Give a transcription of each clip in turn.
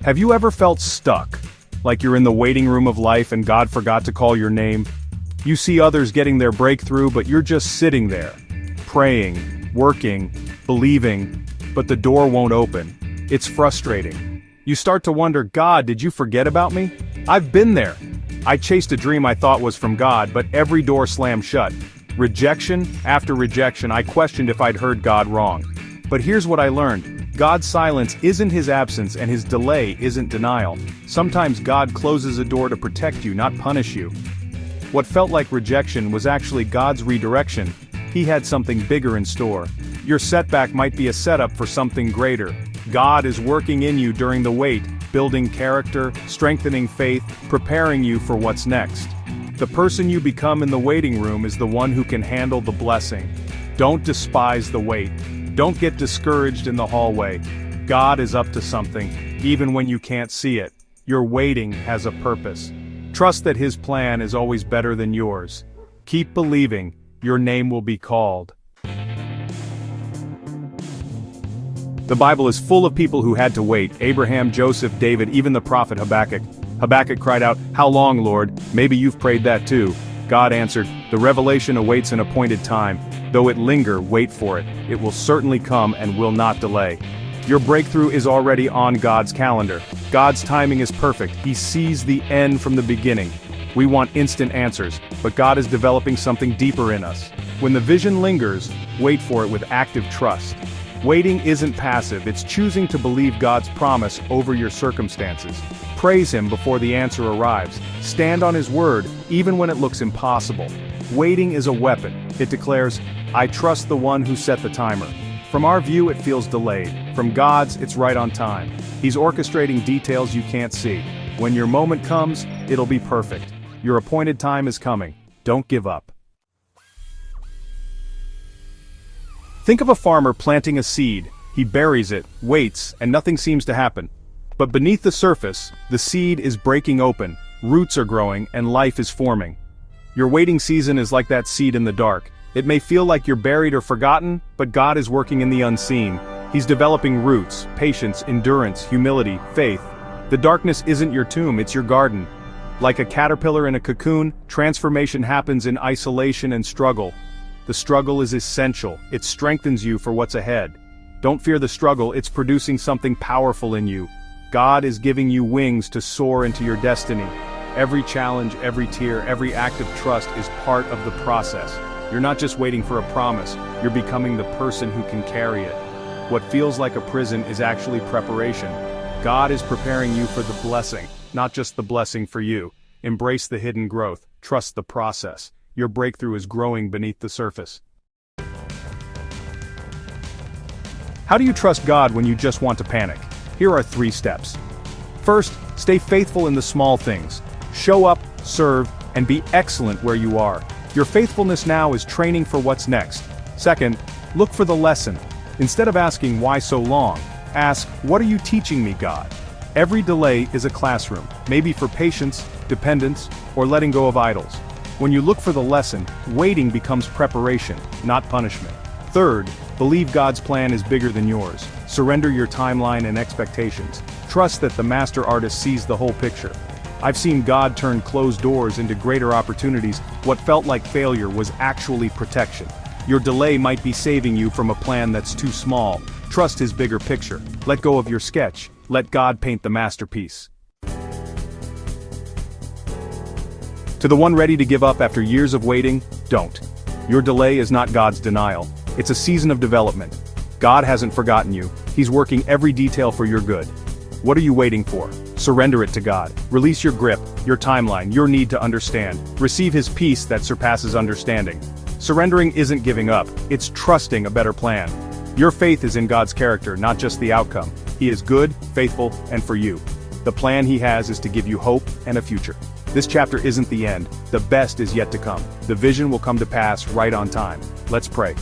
Have you ever felt stuck? Like you're in the waiting room of life and God forgot to call your name? You see others getting their breakthrough, but you're just sitting there, praying, working, believing, but the door won't open. It's frustrating. You start to wonder, God, did you forget about me? I've been there. I chased a dream I thought was from God, but every door slammed shut. Rejection after rejection, I questioned if I'd heard God wrong. But here's what I learned. God's silence isn't his absence, and his delay isn't denial. Sometimes God closes a door to protect you, not punish you. What felt like rejection was actually God's redirection. He had something bigger in store. Your setback might be a setup for something greater. God is working in you during the wait, building character, strengthening faith, preparing you for what's next. The person you become in the waiting room is the one who can handle the blessing. Don't despise the wait. Don't get discouraged in the hallway. God is up to something, even when you can't see it. Your waiting has a purpose. Trust that his plan is always better than yours. Keep believing, your name will be called. The Bible is full of people who had to wait: Abraham, Joseph, David, even the prophet Habakkuk. Habakkuk cried out, "How long, Lord?" Maybe you've prayed that too. God answered, "The revelation awaits an appointed time. Though it linger, wait for it. It will certainly come and will not delay." Your breakthrough is already on God's calendar. God's timing is perfect. He sees the end from the beginning. We want instant answers, but God is developing something deeper in us. When the vision lingers, wait for it with active trust. Waiting isn't passive, it's choosing to believe God's promise over your circumstances. Praise him before the answer arrives. Stand on his word, even when it looks impossible. Waiting is a weapon. It declares, "I trust the one who set the timer." From our view, it feels delayed. From God's, it's right on time. He's orchestrating details you can't see. When your moment comes, it'll be perfect. Your appointed time is coming. Don't give up. Think of a farmer planting a seed. He buries it, waits, and nothing seems to happen. But beneath the surface, the seed is breaking open, roots are growing, and life is forming. Your waiting season is like that seed in the dark. It may feel like you're buried or forgotten, but God is working in the unseen. He's developing roots, patience, endurance, humility, faith. The darkness isn't your tomb, it's your garden. Like a caterpillar in a cocoon, transformation happens in isolation and struggle. The struggle is essential. It strengthens you for what's ahead. Don't fear the struggle, it's producing something powerful in you. God is giving you wings to soar into your destiny. Every challenge, every tear, every act of trust is part of the process. You're not just waiting for a promise, you're becoming the person who can carry it. What feels like a prison is actually preparation. God is preparing you for the blessing, not just the blessing for you. Embrace the hidden growth, trust the process. Your breakthrough is growing beneath the surface. How do you trust God when you just want to panic? Here are 3 steps. First, stay faithful in the small things. Show up, serve, and be excellent where you are. Your faithfulness now is training for what's next. Second, look for the lesson. Instead of asking why so long, ask, what are you teaching me, God? Every delay is a classroom, maybe for patience, dependence, or letting go of idols. When you look for the lesson, waiting becomes preparation, not punishment. Third, believe God's plan is bigger than yours. Surrender your timeline and expectations. Trust that the master artist sees the whole picture. I've seen God turn closed doors into greater opportunities. What felt like failure was actually protection. Your delay might be saving you from a plan that's too small. Trust his bigger picture. Let go of your sketch. Let God paint the masterpiece. To the one ready to give up after years of waiting, don't. Your delay is not God's denial. It's a season of development. God hasn't forgotten you. He's working every detail for your good. What are you waiting for? Surrender it to God. Release your grip, your timeline, your need to understand. Receive his peace that surpasses understanding. Surrendering isn't giving up, it's trusting a better plan. Your faith is in God's character, not just the outcome. He is good, faithful, and for you. The plan he has is to give you hope and a future. This chapter isn't the end. The best is yet to come. The vision will come to pass right on time. Let's pray.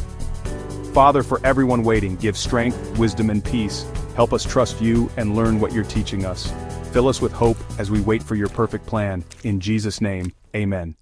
Father, for everyone waiting, give strength, wisdom, and peace. Help us trust you and learn what you're teaching us. Fill us with hope as we wait for your perfect plan. In Jesus' name, amen.